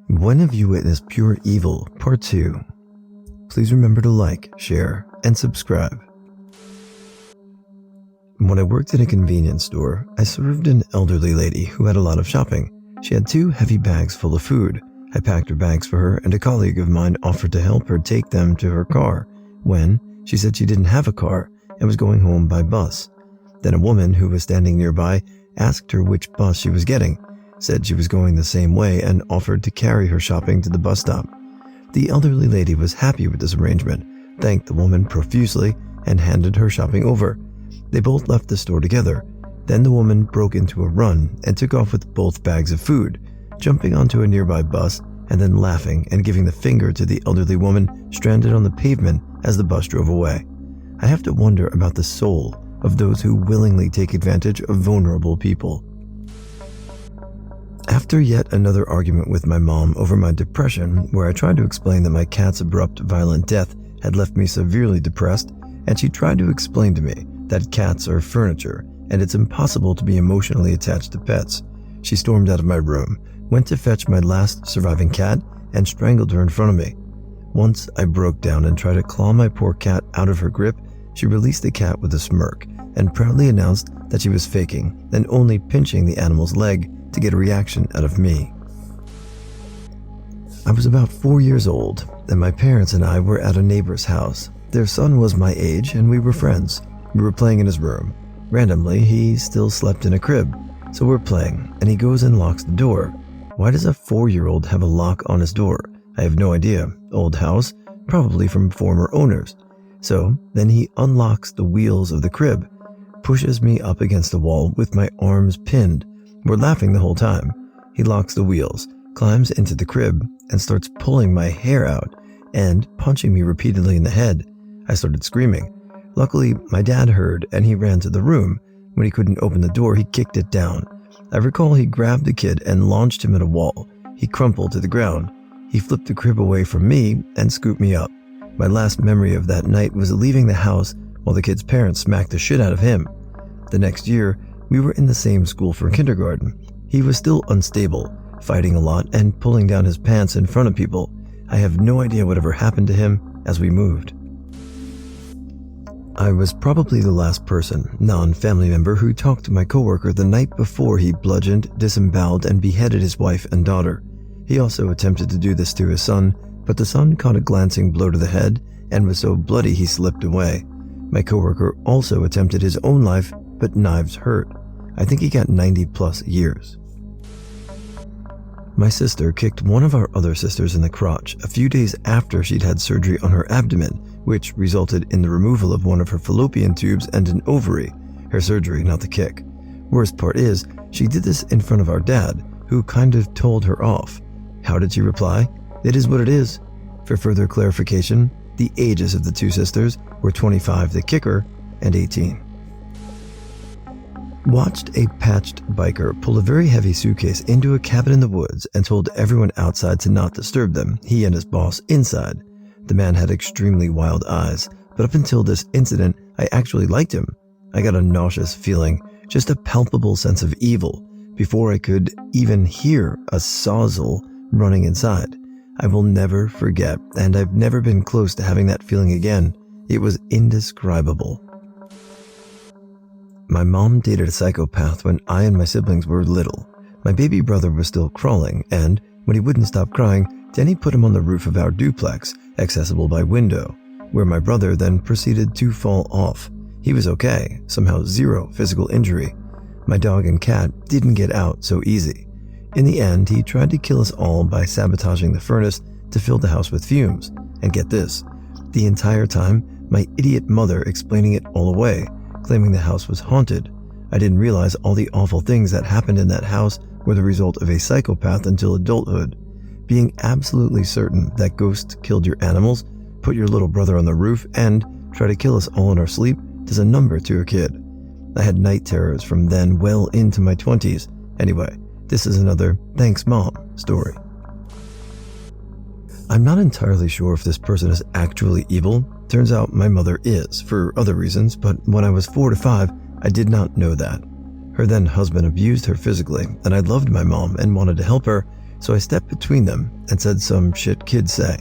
When have you witnessed pure evil? Part 2. Please remember to like, share, and subscribe. When I worked at a convenience store, I served an elderly lady who had a lot of shopping. She had 2 heavy bags full of food. I packed her bags for her, and a colleague of mine offered to help her take them to her car when she said she didn't have a car and was going home by bus. Then a woman who was standing nearby asked her which bus she was getting, said she was going the same way, and offered to carry her shopping to the bus stop. The elderly lady was happy with this arrangement, thanked the woman profusely, and handed her shopping over. They both left the store together. Then the woman broke into a run and took off with both bags of food, jumping onto a nearby bus and then laughing and giving the finger to the elderly woman stranded on the pavement as the bus drove away. I have to wonder about the soul of those who willingly take advantage of vulnerable people. After yet another argument with my mom over my depression, where I tried to explain that my cat's abrupt, violent death had left me severely depressed, and she tried to explain to me that cats are furniture and it's impossible to be emotionally attached to pets, she stormed out of my room, went to fetch my last surviving cat, and strangled her in front of me. Once I broke down and tried to claw my poor cat out of her grip, she released the cat with a smirk and proudly announced that she was faking and only pinching the animal's leg to get a reaction out of me. I was about 4 years old, and my parents and I were at a neighbor's house. Their son was my age, and we were friends. We were playing in his room. Randomly, he still slept in a crib, so we're playing, and he goes and locks the door. Why does a 4-year-old have a lock on his door? I have no idea. Old house, probably from former owners. So then he unlocks the wheels of the crib, pushes me up against the wall with my arms pinned. We're laughing the whole time. He locks the wheels, climbs into the crib, and starts pulling my hair out and punching me repeatedly in the head. I started screaming. Luckily, my dad heard and he ran to the room. When he couldn't open the door, he kicked it down. I recall he grabbed the kid and launched him at a wall. He crumpled to the ground. He flipped the crib away from me and scooped me up. My last memory of that night was leaving the house while the kid's parents smacked the shit out of him. The next year, we were in the same school for kindergarten. He was still unstable, fighting a lot and pulling down his pants in front of people. I have no idea whatever happened to him as we moved. I was probably the last person, non-family member, who talked to my coworker the night before he bludgeoned, disemboweled, and beheaded his wife and daughter. He also attempted to do this to his son, but the son caught a glancing blow to the head and was so bloody he slipped away. My coworker also attempted his own life, but knives hurt. I think he got 90+ years. My sister kicked one of our other sisters in the crotch a few days after she'd had surgery on her abdomen, which resulted in the removal of one of her fallopian tubes and an ovary. Her surgery, not the kick. Worst part is, she did this in front of our dad, who kind of told her off. How did she reply? It is what it is. For further clarification, the ages of the 2 sisters were 25 the kicker and 18. Watched a patched biker pull a very heavy suitcase into a cabin in the woods and told everyone outside to not disturb them, he and his boss inside. The man had extremely wild eyes, but up until this incident, I actually liked him. I got a nauseous feeling, just a palpable sense of evil, before I could even hear a sawzall running inside. I will never forget, and I've never been close to having that feeling again. It was indescribable. My mom dated a psychopath when I and my siblings were little. My baby brother was still crawling, and when he wouldn't stop crying, Danny put him on the roof of our duplex, accessible by window, where my brother then proceeded to fall off. He was okay, somehow 0 physical injury. My dog and cat didn't get out so easy. In the end, he tried to kill us all by sabotaging the furnace to fill the house with fumes. And get this, the entire time, my idiot mother explaining it all away, claiming the house was haunted. I didn't realize all the awful things that happened in that house were the result of a psychopath until adulthood. Being absolutely certain that ghosts killed your animals, put your little brother on the roof, and try to kill us all in our sleep does a number to a kid. I had night terrors from then well into my 20s. Anyway, this is another thanks mom story. I'm not entirely sure if this person is actually evil. Turns out my mother is, for other reasons, but when I was 4 to 5, I did not know that. Her then husband abused her physically, and I loved my mom and wanted to help her. so I stepped between them and said some shit kids say.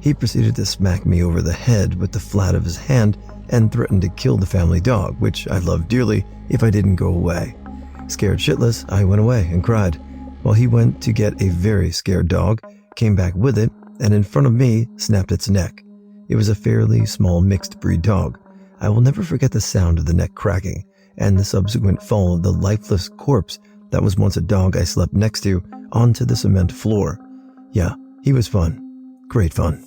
He proceeded to smack me over the head with the flat of his hand and threatened to kill the family dog, which I loved dearly, if I didn't go away. Scared shitless, I went away and cried, while he went to get a very scared dog, came back with it, and in front of me snapped its neck. It was a fairly small mixed breed dog. I will never forget the sound of the neck cracking and the subsequent fall of the lifeless corpse that was once a dog I slept next to onto the cement floor. Yeah, he was fun. Great fun.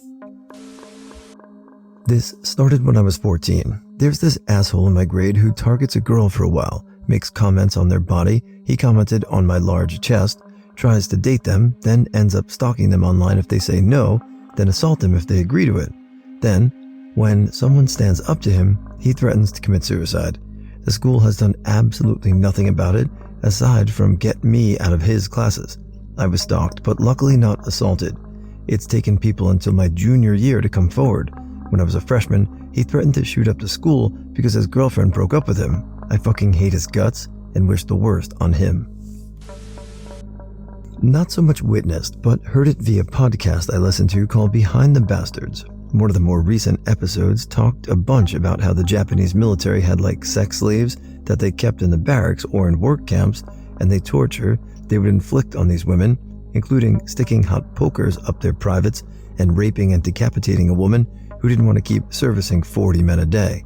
This started when I was 14. There's this asshole in my grade who targets a girl for a while, makes comments on their body. He commented on my large chest, tries to date them, then ends up stalking them online if they say no, then assault them if they agree to it. Then, when someone stands up to him, he threatens to commit suicide. The school has done absolutely nothing about it, aside from get me out of his classes. I was stalked, but luckily not assaulted. It's taken people until my junior year to come forward. When I was a freshman, he threatened to shoot up the school because his girlfriend broke up with him. I fucking hate his guts and wish the worst on him. Not so much witnessed, but heard it via podcast I listened to called Behind the Bastards. One of the more recent episodes talked a bunch about how the Japanese military had like sex slaves that they kept in the barracks or in work camps, and the torture they would inflict on these women, including sticking hot pokers up their privates and raping and decapitating a woman who didn't want to keep servicing 40 men a day.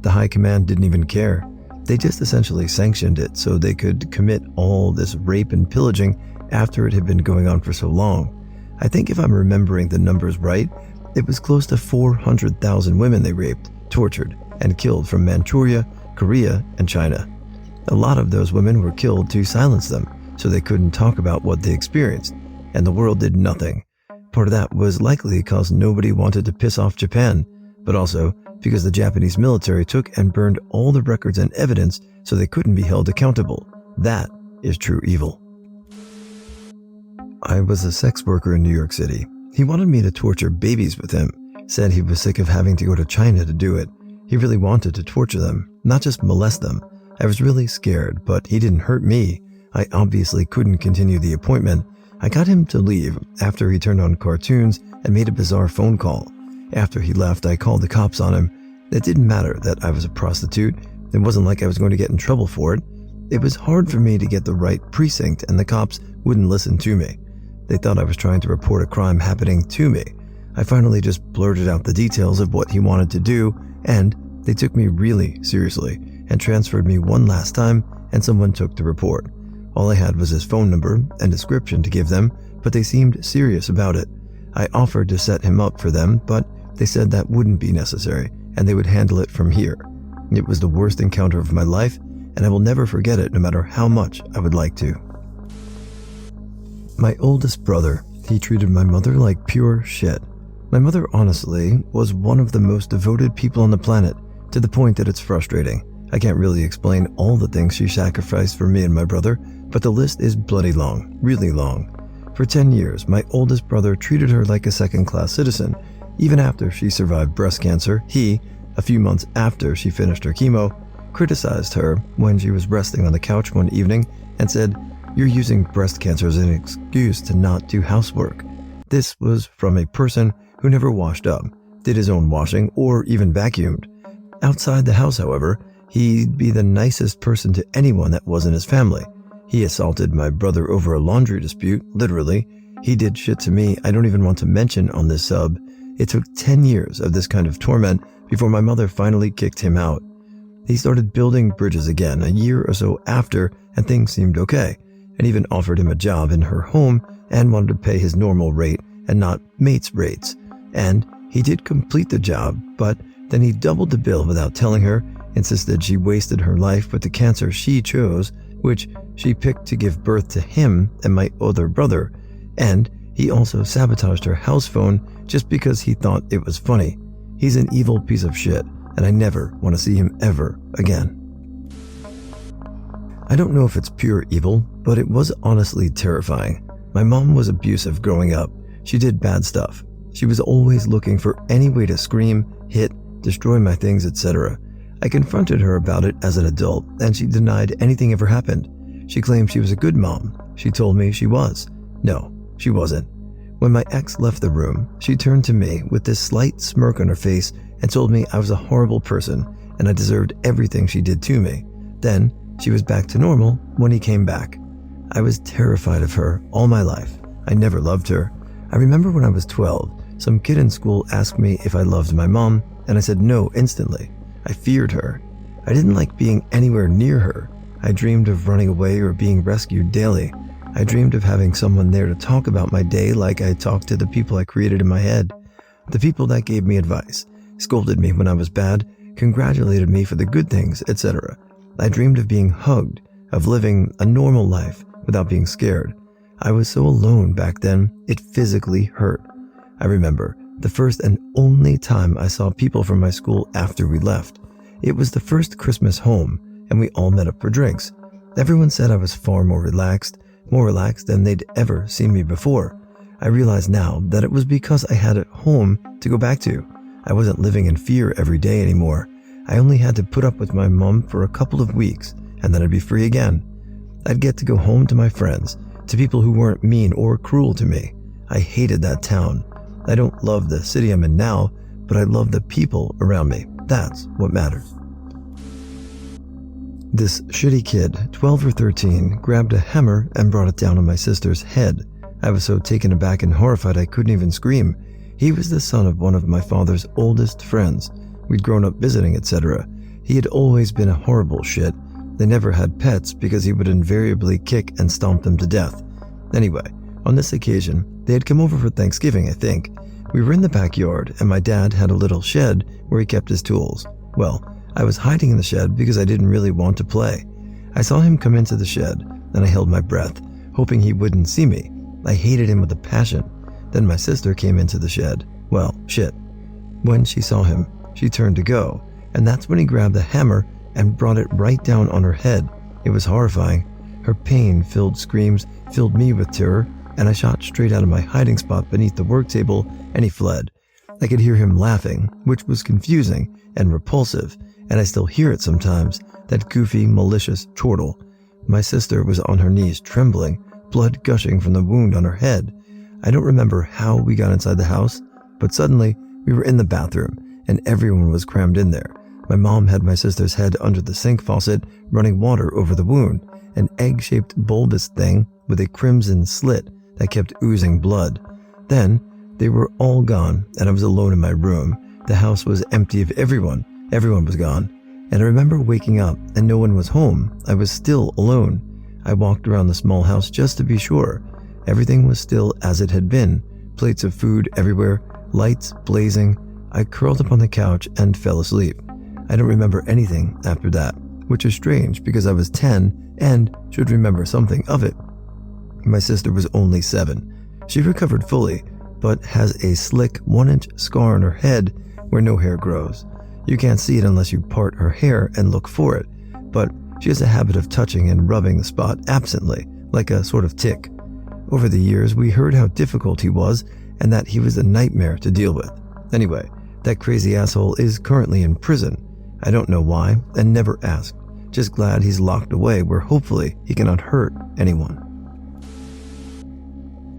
The high command didn't even care. They just essentially sanctioned it so they could commit all this rape and pillaging after it had been going on for so long. I think if I'm remembering the numbers right, it was close to 400,000 women they raped, tortured, and killed from Manchuria, Korea, and China. A lot of those women were killed to silence them, so they couldn't talk about what they experienced, and the world did nothing. Part of that was likely because nobody wanted to piss off Japan, but also because the Japanese military took and burned all the records and evidence so they couldn't be held accountable. That is true evil. I was a sex worker in New York City. He wanted me to torture babies with him, said he was sick of having to go to China to do it. He really wanted to torture them, not just molest them. I was really scared, but he didn't hurt me. I obviously couldn't continue the appointment. I got him to leave after he turned on cartoons and made a bizarre phone call. After he left, I called the cops on him. It didn't matter that I was a prostitute. It wasn't like I was going to get in trouble for it. It was hard for me to get the right precinct, and the cops wouldn't listen to me. They thought I was trying to report a crime happening to me. I finally just blurted out the details of what he wanted to do, and they took me really seriously and transferred me one last time, and someone took the report. All I had was his phone number and description to give them, but they seemed serious about it. I offered to set him up for them, but they said that wouldn't be necessary, and they would handle it from here. It was the worst encounter of my life, and I will never forget it no matter how much I would like to. My oldest brother, he treated my mother like pure shit. My mother, honestly, was one of the most devoted people on the planet, to the point that it's frustrating. I can't really explain all the things she sacrificed for me and my brother, but the list is bloody long, really long. For 10 years, my oldest brother treated her like a second-class citizen. Even after she survived breast cancer, he, a few months after she finished her chemo, criticized her when she was resting on the couch one evening and said, "You're using breast cancer as an excuse to not do housework." This was from a person who never washed up, did his own washing, or even vacuumed. Outside the house, however, he'd be the nicest person to anyone that wasn't his family. He assaulted my brother over a laundry dispute, literally. He did shit to me I don't even want to mention on this sub. It took 10 years of this kind of torment before my mother finally kicked him out. He started building bridges again a year or so after, and things seemed okay, and even offered him a job in her home and wanted to pay his normal rate and not mates' rates. And he did complete the job, but then he doubled the bill without telling her, insisted she wasted her life with the cancer she chose, which she picked to give birth to him and my other brother, and he also sabotaged her house phone just because he thought it was funny. He's an evil piece of shit, and I never want to see him ever again. I don't know if it's pure evil, but it was honestly terrifying. My mom was abusive growing up. She did bad stuff. She was always looking for any way to scream, hit, destroy my things, etc. I confronted her about it as an adult, and she denied anything ever happened. She claimed she was a good mom. She told me she was. No, She wasn't. When my ex left the room, she turned to me with this slight smirk on her face and told me I was a horrible person and I deserved everything she did to me. Then she was back to normal when he came back. I was terrified of her all my life. I never loved her. I remember when I was 12, some kid in school asked me if I loved my mom, and I said no instantly. I feared her. I didn't like being anywhere near her. I dreamed of running away or being rescued daily. I dreamed of having someone there to talk about my day like I talked to the people I created in my head. The people that gave me advice, scolded me when I was bad, congratulated me for the good things, etc. I dreamed of being hugged, of living a normal life without being scared. I was so alone back then, it physically hurt. I remember the first and only time I saw people from my school after we left. It was the first Christmas home, and we all met up for drinks. Everyone said I was far more relaxed than they'd ever seen me before. I realize now that it was because I had a home to go back to. I wasn't living in fear every day anymore. I only had to put up with my mom for a couple of weeks, and then I'd be free again. I'd get to go home to my friends, to people who weren't mean or cruel to me. I hated that town. I don't love the city I'm in now, but I love the people around me. That's what matters. This shitty kid, 12 or 13, grabbed a hammer and brought it down on my sister's head. I was so taken aback and horrified I couldn't even scream. He was the son of one of my father's oldest friends. We'd grown up visiting, etc. He had always been a horrible shit. They never had pets because he would invariably kick and stomp them to death. Anyway, on this occasion, they had come over for Thanksgiving, I think. We were in the backyard and my dad had a little shed where he kept his tools. Well, I was hiding in the shed because I didn't really want to play. I saw him come into the shed and I held my breath, hoping he wouldn't see me. I hated him with a passion. Then my sister came into the shed. Well, shit. When she saw him, she turned to go, and that's when he grabbed the hammer and brought it right down on her head. It was horrifying. Her pain-filled screams filled me with terror, and I shot straight out of my hiding spot beneath the work table, and he fled. I could hear him laughing, which was confusing and repulsive, and I still hear it sometimes, that goofy, malicious chortle. My sister was on her knees trembling, blood gushing from the wound on her head. I don't remember how we got inside the house, but suddenly we were in the bathroom, and everyone was crammed in there. My mom had my sister's head under the sink faucet, running water over the wound, an egg-shaped bulbous thing with a crimson slit that kept oozing blood. Then, they were all gone, and I was alone in my room. The house was empty of everyone. Everyone was gone. And I remember waking up, and no one was home. I was still alone. I walked around the small house just to be sure. Everything was still as it had been. Plates of food everywhere, lights blazing. I curled up on the couch and fell asleep. I don't remember anything after that, which is strange because I was 10 and should remember something of it. My sister was only 7. She recovered fully, but has a slick 1-inch scar on her head where no hair grows. You can't see it unless you part her hair and look for it, but she has a habit of touching and rubbing the spot absently, like a sort of tick. Over the years, we heard how difficult he was and that he was a nightmare to deal with. Anyway, that crazy asshole is currently in prison. I don't know why and never asked. Just glad he's locked away where hopefully he cannot hurt anyone.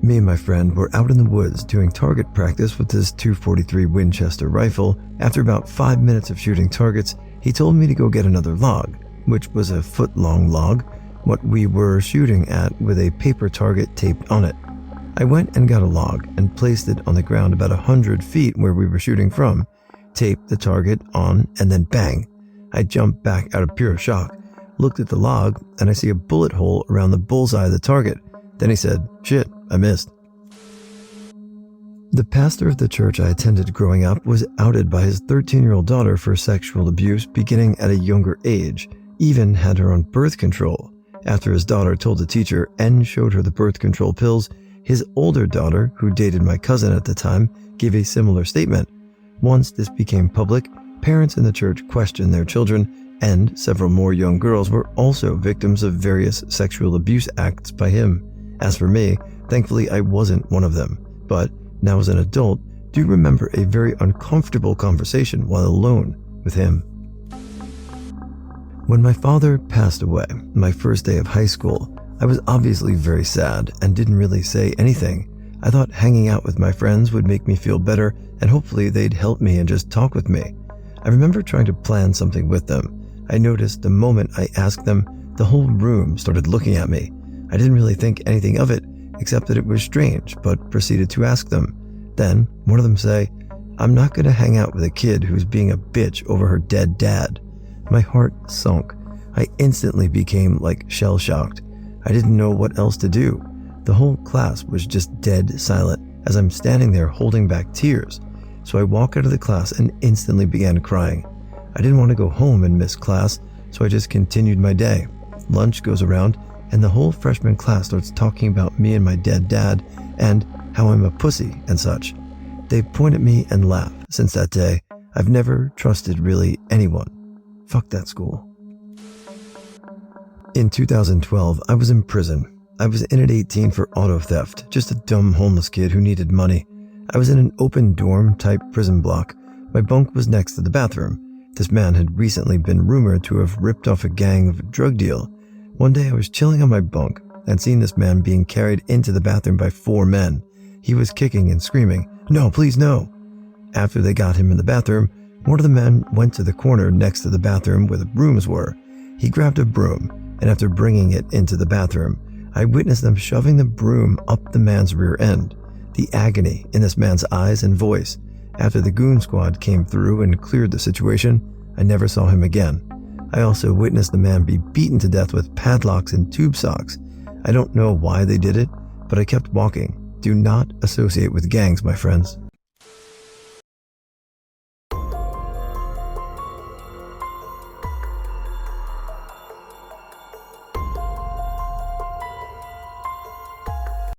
Me and my friend were out in the woods doing target practice with his .243 Winchester rifle. After about 5 minutes of shooting targets, he told me to go get another log, which was a foot-long log, what we were shooting at with a paper target taped on it. I went and got a log and placed it on the ground about 100 feet where we were shooting from, taped the target on, and then bang. I jumped back out of pure shock, looked at the log, and I see a bullet hole around the bullseye of the target. Then he said, "Shit, I missed." The pastor of the church I attended growing up was outed by his 13-year-old daughter for sexual abuse beginning at a younger age, even had her on birth control. After his daughter told the teacher and showed her the birth control pills, his older daughter, who dated my cousin at the time, gave a similar statement. Once this became public, parents in the church questioned their children, and several more young girls were also victims of various sexual abuse acts by him. As for me, thankfully I wasn't one of them, but now as an adult, do remember a very uncomfortable conversation while alone with him. When my father passed away, my first day of high school, I was obviously very sad and didn't really say anything. I thought hanging out with my friends would make me feel better and hopefully they'd help me and just talk with me. I remember trying to plan something with them. I noticed the moment I asked them, the whole room started looking at me. I didn't really think anything of it, except that it was strange, but proceeded to ask them. Then, one of them say, "I'm not going to hang out with a kid who's being a bitch over her dead dad." My heart sunk. I instantly became shell-shocked. I didn't know what else to do. The whole class was just dead silent as I'm standing there holding back tears. So I walked out of the class and instantly began crying. I didn't want to go home and miss class, so I just continued my day. Lunch goes around and the whole freshman class starts talking about me and my dead dad and how I'm a pussy and such. They point at me and laugh. Since that day, I've never trusted really anyone. Fuck that school. In 2012, I was in prison. I was in at 18 for auto theft, just a dumb homeless kid who needed money. I was in an open dorm type prison block. My bunk was next to the bathroom. This man had recently been rumored to have ripped off a gang of a drug deal. One day I was chilling on my bunk and seen this man being carried into the bathroom by 4 men. He was kicking and screaming, "No, please no." After they got him in the bathroom, one of the men went to the corner next to the bathroom where the brooms were. He grabbed a broom, and after bringing it into the bathroom, I witnessed them shoving the broom up the man's rear end. The agony in this man's eyes and voice. After the goon squad came through and cleared the situation, I never saw him again. I also witnessed the man be beaten to death with padlocks and tube socks. I don't know why they did it, but I kept walking. Do not associate with gangs, my friends.